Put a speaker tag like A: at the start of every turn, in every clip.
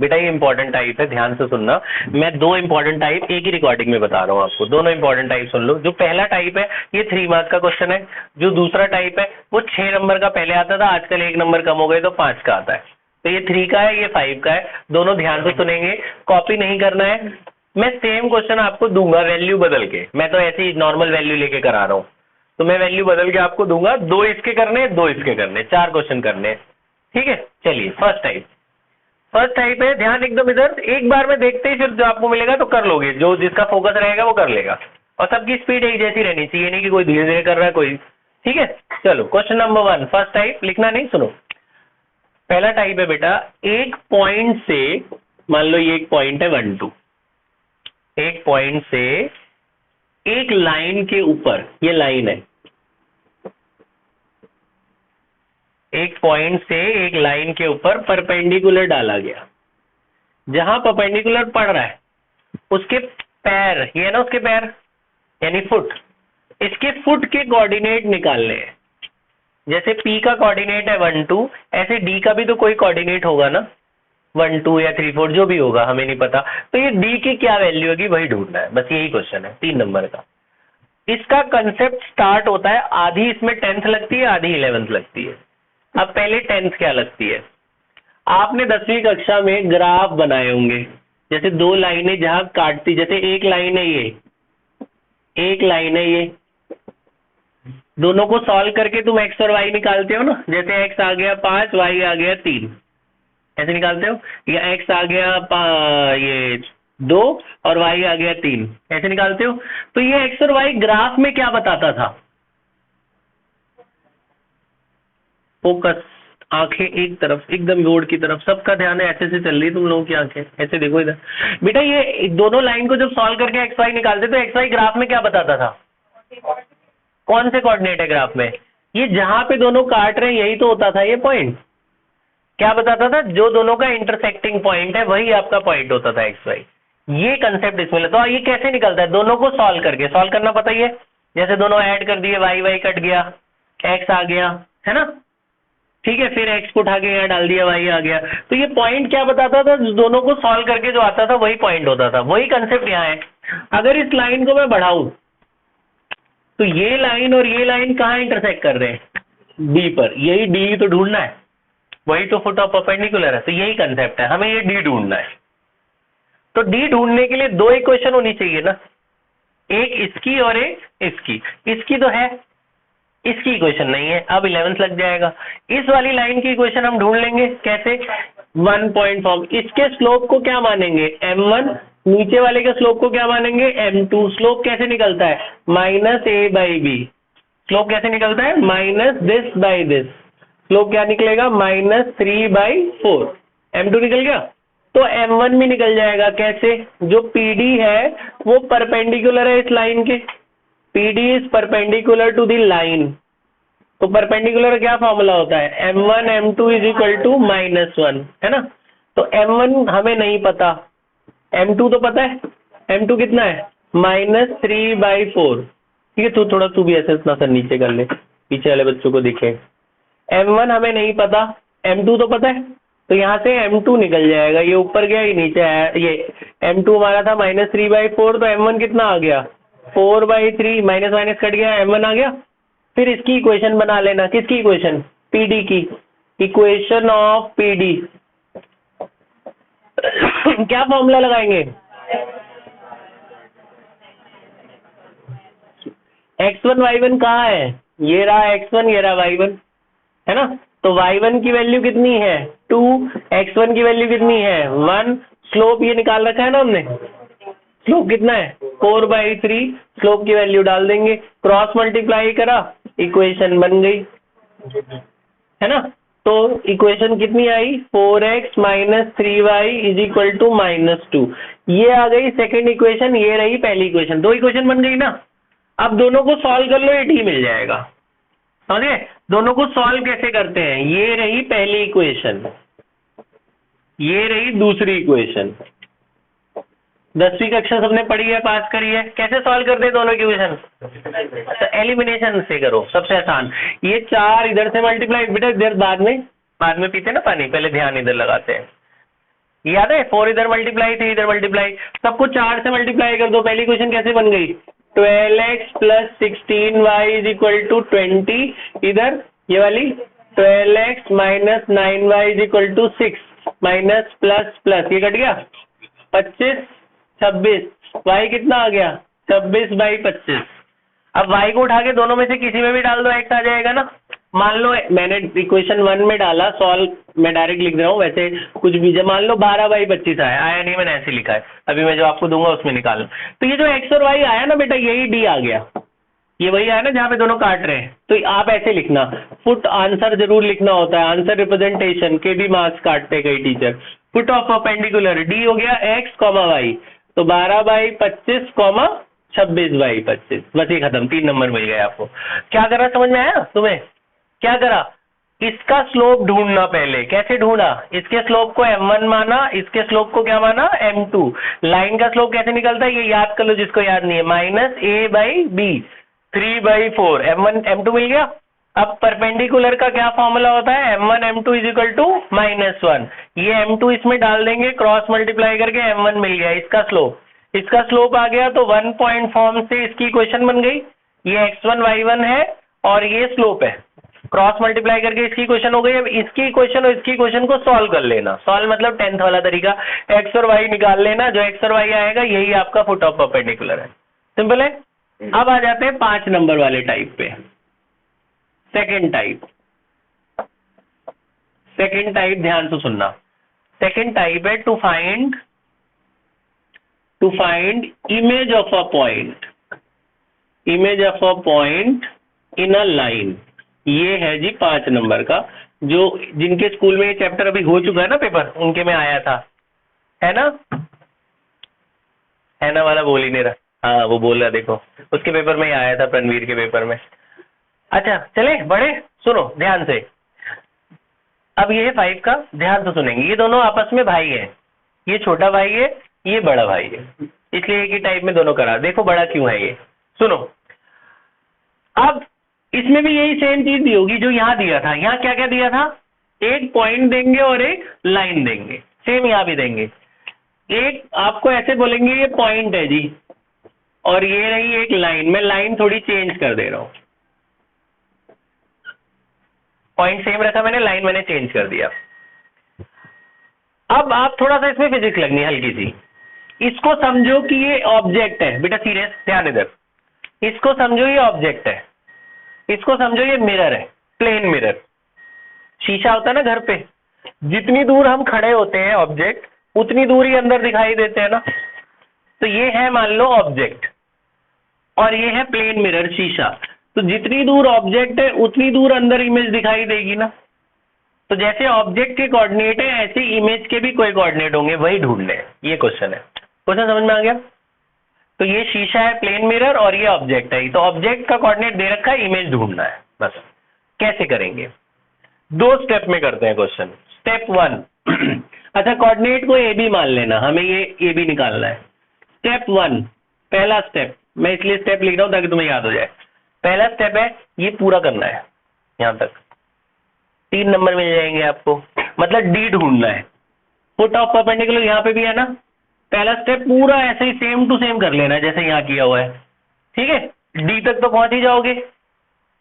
A: बेटा ये important type है, ध्यान से सुनना। मैं 2 इंपॉर्टेंट टाइप एक ही रिकॉर्डिंग में बता रहा हूँ आपको, दोनों इंपॉर्टेंट टाइप सुन लो। जो पहला टाइप है ये 3 मार्क्स का क्वेश्चन है, जो दूसरा टाइप है वो 6 नंबर का पहले आता था, आजकल 1 नंबर कम हो गए तो 5 का आता है। तो ये 3 का है, ये 5 का है, दोनों ध्यान से सुनेंगे, कॉपी नहीं करना है। मैं सेम क्वेश्चन आपको दूंगा वैल्यू बदल के, मैं तो ऐसे ही नॉर्मल वैल्यू लेके करा रहा हूँ, तो मैं वैल्यू बदल के आपको दूंगा। 2 इसके करने, 2 इसके करने, 4 क्वेश्चन करने हैं, ठीक है। चलिए फर्स्ट टाइप है, ध्यान एकदम इधर, एक बार में देखते ही फिर जो आपको मिलेगा तो कर लोगे, जो जिसका फोकस रहेगा वो कर लेगा, और सबकी स्पीड एक जैसी रहनी चाहिए, नहीं कि कोई धीरे धीरे कर रहा है कोई, ठीक है। चलो क्वेश्चन नंबर 1, फर्स्ट टाइप, लिखना नहीं, सुनो। पहला टाइप है बेटा, एक पॉइंट से, मान लो ये एक पॉइंट है 1 2, एक पॉइंट से एक लाइन के ऊपर, ये लाइन है, एक पॉइंट से एक लाइन के ऊपर परपेंडिकुलर डाला गया, जहां परपेंडिकुलर पड़ रहा है उसके पैर, ये है ना उसके पैर यानी फुट, इसके फुट के कोऑर्डिनेट निकालने हैं। जैसे P का कोऑर्डिनेट है 1 2, ऐसे D का भी तो कोई कोऑर्डिनेट होगा ना, 1 2 या 3 4 जो भी होगा, हमें नहीं पता, तो ये D की क्या वैल्यू होगी वही ढूंढना है, बस यही क्वेश्चन है 3 नंबर का। इसका कंसेप्ट स्टार्ट होता है, आधी इसमें 10th लगती है, आधी 11th लगती है। अब पहले 10th क्या लगती है, आपने 10वीं कक्षा में ग्राफ बनाए होंगे, जैसे 2 लाइनें जहां काटती, जैसे एक लाइन है ये, एक लाइन है ये, दोनों को सॉल्व करके तुम x और y निकालते हो ना, जैसे x आ गया 5, y आ गया 3, ऐसे निकालते हो, या x आ गया ये 2 और y आ गया 3, ऐसे निकालते हो। तो ये x और y ग्राफ में क्या बताता था, फोकस, आंखें एक तरफ, एकदम रोड की तरफ, सबका ध्यान है, ऐसे से चल रही है तुम लोगों की आंखें, ऐसे देखो इधर बेटा। ये दोनों लाइन को जब सॉल्व करके एक्स वाई निकालते तो एक्स वाई ग्राफ में क्या बताता था, कौन से कोऑर्डिनेट है ग्राफ में, ये जहां पे दोनों काट रहे हैं यही तो होता था, ये पॉइंट क्या बताता था, जो दोनों का इंटरसेक्टिंग पॉइंट है वही आपका पॉइंट होता था एक्स वाई। ये कंसेप्ट इसमें, तो ये कैसे निकलता है, दोनों को सॉल्व करके, सॉल्व करना पता ही है, जैसे दोनों ऐड कर दिए, वाई वाई कट गया, एक्स आ गया, है ना, ठीक है, फिर एक्स को उठा के यहाँ डाल दिया, वाई आ गया। तो ये पॉइंट क्या बताता था, दोनों को सॉल्व करके जो आता था वही पॉइंट होता था, वही कंसेप्ट यहाँ है। अगर इस लाइन को मैं बढ़ाऊं तो ये लाइन और ये लाइन कहाँ इंटरसेक्ट कर रहे हैं, डी पर, यही डी तो ढूंढना है, वही तो फुट ऑफ परपेंडिकुलर है, तो यही कंसेप्ट है, हमें ये डी ढूंढना है। तो डी ढूंढने के लिए 2 इक्वेशन होनी चाहिए ना, एक इसकी और एक इसकी, इसकी तो है, इसकी इक्वेशन नहीं है, अब 11th लग जाएगा। इस वाली लाइन की इक्वेशन हम ढूंढ लेंगे, कैसे, 1 पॉइंट फॉर्म, इसके स्लोप को क्या मानेंगे m1, नीचे वाले के स्लोप को क्या मानेंगे m2। स्लोप कैसे निकलता है, -a/b, स्लोप कैसे निकलता है, -this/this, स्लोप क्या निकलेगा, -3/4, m2 निकल गया, तो m1 भी निकल जाएगा। कैसे, जो PD है वो परपेंडिकुलर है इस लाइन के, PD is perpendicular to the line, तो परपेंडिकुलर क्या फॉर्मूला होता है, m1 m2 is equal to -1, है ना। तो m1 हमें नहीं पता, m2 तो पता है, m2 कितना है, -3/4, ठीक है। थोड़ा तू भी ऐसे इतना सा नीचे कर ले, पीछे वाले बच्चों को दिखे। m1 हमें नहीं पता, m2 तो पता है, तो यहाँ से m2 निकल जाएगा, ये ऊपर गया ये नीचे आया, ये m2 हमारा था -3/4, तो m1 कितना आ गया, 4/3, माइनस माइनस कट गया, m1 आ गया। फिर इसकी इक्वेशन बना लेना, किसकी इक्वेशन, PD की, इक्वेशन ऑफ PD क्या फॉर्मूला लगाएंगे, x1 y1 कहाँ है, ये रहा x1, ये रहा y1, है ना। तो y1 की वैल्यू कितनी है 2, x1 की वैल्यू कितनी है 1, स्लोप ये निकाल रखा है ना हमने, स्लोप कितना है 4/3, स्लोप की वैल्यू डाल देंगे, क्रॉस मल्टीप्लाई करा, इक्वेशन बन गई, है ना। तो इक्वेशन कितनी आई, 4x - 3y is equal to -2, ये आ गई सेकंड इक्वेशन, ये रही पहली इक्वेशन, 2 इक्वेशन बन गई ना। अब दोनों को सॉल्व कर लो, ये डी मिल जाएगा, समझे। दोनों को सॉल्व कैसे करते हैं, ये रही पहली इक्वेशन, ये रही दूसरी इक्वेशन, 10वीं कक्षा सबने पढ़ी है, पास करी है, कैसे सॉल्व करते हैं दोनों इक्वेशन, तो एलिमिनेशन से करो, सबसे आसान। ये 4 इधर से मल्टीप्लाई, बेटा इधर बाद में पीते ना पानी, पहले ध्यान इधर लगाते हैं, याद है, 4 इधर मल्टीप्लाई 3 इधर मल्टीप्लाई, सबको 4 से मल्टीप्लाई कर दो। पहली क्वेश्चन कैसे बन गई, 12x plus 16y is equal to 20, इधर ये वाली 12x minus 9y is equal to 6 minus plus plus, ये कट गया 25 26, y कितना आ गया 26/25। अब y को उठा के दोनों में से किसी में भी डाल दो, x आ जाएगा ना। मान लो मैंने इक्वेशन 1 में डाला, सॉल्व मैं डायरेक्ट लिख रहा हूँ, वैसे कुछ भी जब मान लो 12/25 आया नहीं, मैंने ऐसे लिखा है, अभी मैं जो आपको दूंगा उसमें निकालना। तो ये जो x और y आया ना बेटा, यही d आ गया, ये वही आया ना जहाँ पे दोनों काट रहे हैं। तो आप ऐसे लिखना, फुट आंसर जरूर लिखना होता है, आंसर रिप्रेजेंटेशन के भी मार्क्स काटते कई teacher. Foot of perpendicular d हो गया x, y, तो 12/25, 26/25, बस ये खत्म, 3 नंबर मिल गए आपको। क्या करा समझ में आया तुम्हें, क्या करा, इसका स्लोप ढूंढना पहले। कैसे ढूंढा, इसके स्लोप को m1 माना, इसके स्लोप को क्या माना m2। लाइन का स्लोप कैसे निकलता है ये याद कर लो जिसको याद नहीं है, -a/b 3/4, m1 m2 मिल गया। अब परपेंडिकुलर का क्या फॉर्मूला होता है, m1 m2 is equal to -1, ये m2 इसमें डाल देंगे, क्रॉस मल्टीप्लाई करके m1 मिल गया, इसका स्लोप आ गया। तो 1 पॉइंट फॉर्म से इसकी इक्वेशन बन गई, ये x1 y1 है और ये स्लोप है, क्रॉस मल्टीप्लाई करके इसकी इक्वेशन हो गई। अब इसकी इक्वेशन और इसकी इक्वेशन को सॉल्व कर लेना, सॉल्व मतलब 10th वाला तरीका, x और y निकाल लेना, जो x और y आएगा यही आपका फुट ऑफ परपेंडिकुलर है। सिंपल है। अब आ जाते हैं 5 नंबर वाले टाइप पे। सेकंड टाइप ध्यान से सुनना। सेकंड टाइप है to find image of a point in a line. ये है जी 5 नंबर का, जो जिनके स्कूल में ये चैप्टर अभी हो चुका है ना पेपर, उनके में आया था, है ना वाला बोल ही नहीं रहा, हाँ वो बोल रहा, देखो उसके पेपर में ही आया था, प्रणवीर के पेपर में। अच्छा चले बड़े, सुनो ध्यान से। अब ये है 5 का, ध्यान से सुनेंगे। ये दोनों आपस में भाई है, ये छोटा भाई है, ये बड़ा भाई है, इसलिए एक ही टाइप में दोनों करा। देखो बड़ा क्यों है ये, सुनो। अब इसमें भी यही सेम चीज दी होगी जो यहाँ दिया था। यहाँ क्या क्या दिया था, एक पॉइंट देंगे और एक लाइन देंगे, सेम यहाँ भी देंगे। एक आपको ऐसे बोलेंगे ये पॉइंट है जी, और ये रही एक लाइन। मैं लाइन थोड़ी चेंज कर दे रहा हूं, पॉइंट सेम रखा मैंने, लाइन मैंने चेंज कर दिया। अब आप थोड़ा सा इसमें फिजिक्स लगनी हल्की सी। इसको समझो कि ये ऑब्जेक्ट है बेटा, सीरियस ध्यान इधर। इसको समझो ये ऑब्जेक्ट है, इसको समझो ये मिरर है, प्लेन मिरर। शीशा होता है ना घर पे, जितनी दूर हम खड़े होते हैं ऑब्जेक्ट, उतनी दूर ही अंदर दिखाई देते हैं ना। तो ये है मान लो ऑब्जेक्ट, और ये है प्लेन मिरर शीशा। तो जितनी दूर ऑब्जेक्ट है उतनी दूर अंदर इमेज दिखाई देगी ना। तो जैसे ऑब्जेक्ट के कोऑर्डिनेट है, ऐसे इमेज के भी कोई कोऑर्डिनेट होंगे, वही ढूंढने हैं। ये क्वेश्चन है, क्वेश्चन समझ में आ गया। तो ये शीशा है, प्लेन मिरर, और ये ऑब्जेक्ट है। तो ऑब्जेक्ट का कोऑर्डिनेट दे रखा है, इमेज ढूंढना है बस। कैसे करेंगे, 2 स्टेप में करते हैं क्वेश्चन। स्टेप 1 अच्छा कोऑर्डिनेट को ए बी मान लेना, हमें ये ए बी निकालना है। स्टेप 1 पहला स्टेप, मैं इसलिए स्टेप लिख रहा हूं ताकि तुम्हें याद हो जाए। पहला स्टेप है ये पूरा करना है, यहां तक 3 नंबर मिल जाएंगे आपको, मतलब डी ढूंढना है। फुट ऑफ परपेंडिकुलर यहाँ पे भी है ना। पहला स्टेप पूरा ऐसे ही सेम टू सेम कर लेना जैसे यहाँ किया हुआ है, ठीक है। डी तक तो पहुंच ही जाओगे,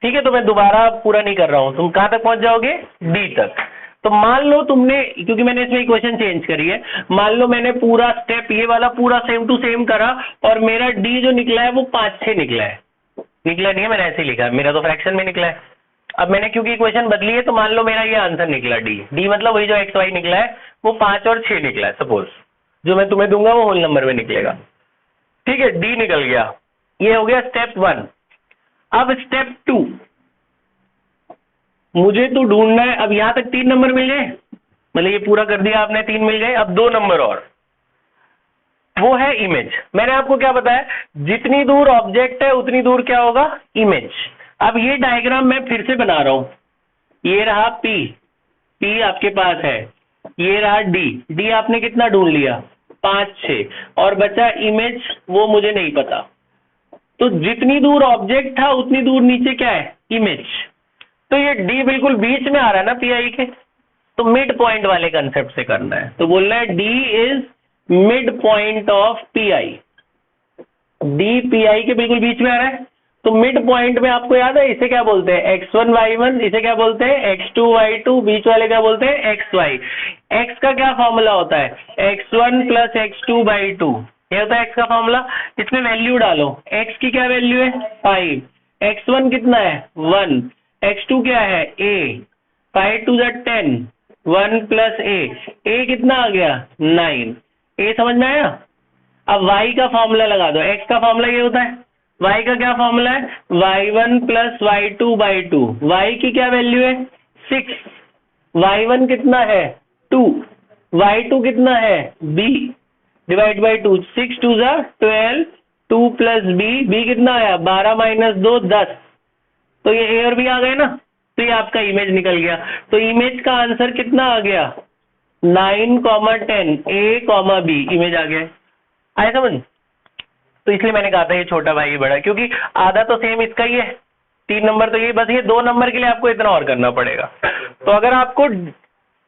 A: ठीक है। तो मैं दोबारा पूरा नहीं कर रहा हूं, तुम कहां तक पहुंच जाओगे, डी तक। तो मान लो तुमने, क्योंकि मैंने इसमें इक्वेशन चेंज करी है, मान लो मैंने पूरा स्टेप ये वाला पूरा सेम टू सेम करा, और मेरा डी जो निकला है वो 5-6 निकला है। निकला नहीं है, मैंने ऐसे लिखा है, मेरा तो फ्रैक्शन में निकला है। अब मैंने क्योंकि इक्वेशन बदली है, तो मान लो मेरा ये आंसर निकला डी मतलब वही जो एक्स वाई निकला है वो 5 और 6 निकला है। सपोज जो मैं तुम्हें दूंगा वो होल नंबर में निकलेगा, ठीक है। डी निकल गया, ये हो गया स्टेप 1। अब स्टेप 2 मुझे तो ढूंढना है। अब यहां तक 3 नंबर मिल गए, मतलब ये पूरा कर दिया आपने, 3 मिल गए। अब 2 नंबर और, वो है इमेज। मैंने आपको क्या बताया, जितनी दूर ऑब्जेक्ट है उतनी दूर क्या होगा, इमेज। अब ये डायग्राम मैं फिर से बना रहा हूं। ये रहा पी आपके पास है, ये रहा डी आपने कितना ढूंढ लिया, 5-6, और बचा इमेज, वो मुझे नहीं पता। तो जितनी दूर ऑब्जेक्ट था उतनी दूर नीचे क्या है, इमेज। तो ये डी बिल्कुल बीच में आ रहा है ना पी आई के, तो मिड पॉइंट वाले कंसेप्ट से करना है। तो बोलना है D is mid point of P I. D P I के बिल्कुल बीच में आ रहा है। तो मिड पॉइंट में आपको याद है इसे क्या बोलते हैं, x1 y1, इसे क्या बोलते हैं x2 y2, बीच वाले क्या बोलते हैं xy। x का क्या फॉर्मूला होता है, x1 प्लस x2 बाई 2, ये होता है x का फॉर्मूला। इसमें वैल्यू डालो, x की क्या वैल्यू है 5, x1 कितना है 1, x2 क्या है a, 5 to the 10, 1 plus a कितना आ गया 9। a समझ में आया। अब y का फॉर्मूला लगा दो, x का फॉर्मूला ये होता है, y का क्या फॉर्मूला है y1 plus y2 by 2, y की क्या वैल्यू है 6, y1 कितना है 2, y2 कितना है b, डिवाइड बाई 2, 6 टू जा 12, 2 प्लस b कितना आया 12 माइनस 2 10। तो ये a और b आ गए ना, तो ये आपका इमेज निकल गया। तो इमेज का आंसर कितना आ गया 9, 10, a, b इमेज आ गया। आया समझ। तो इसलिए मैंने कहा था ये छोटा भाई बड़ा, क्योंकि आधा तो सेम इसका ही है, 3 नंबर तो ये, बस ये 2 नंबर के लिए आपको इतना और करना पड़ेगा। तो अगर आपको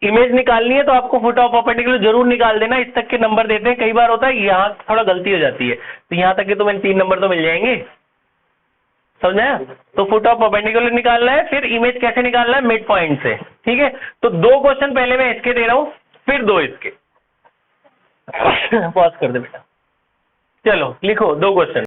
A: इमेज निकालनी है तो आपको फुट ऑफ परपेंडिकुलर जरूर निकाल देना, इस तक के नंबर देते हैं। कई बार होता है यहाँ थोड़ा गलती हो जाती है, तो यहाँ तक के तो मैंने 3 नंबर तो मिल जाएंगे, समझाया। तो फुट ऑफ परपेंडिकुलर निकालना है, फिर इमेज कैसे निकालना है मिड पॉइंट से, ठीक है। तो 2 क्वेश्चन पहले मैं इसके दे रहा हूं, फिर 2 इसके। पॉज कर दे बेटा, चलो लिखो 2 क्वेश्चन।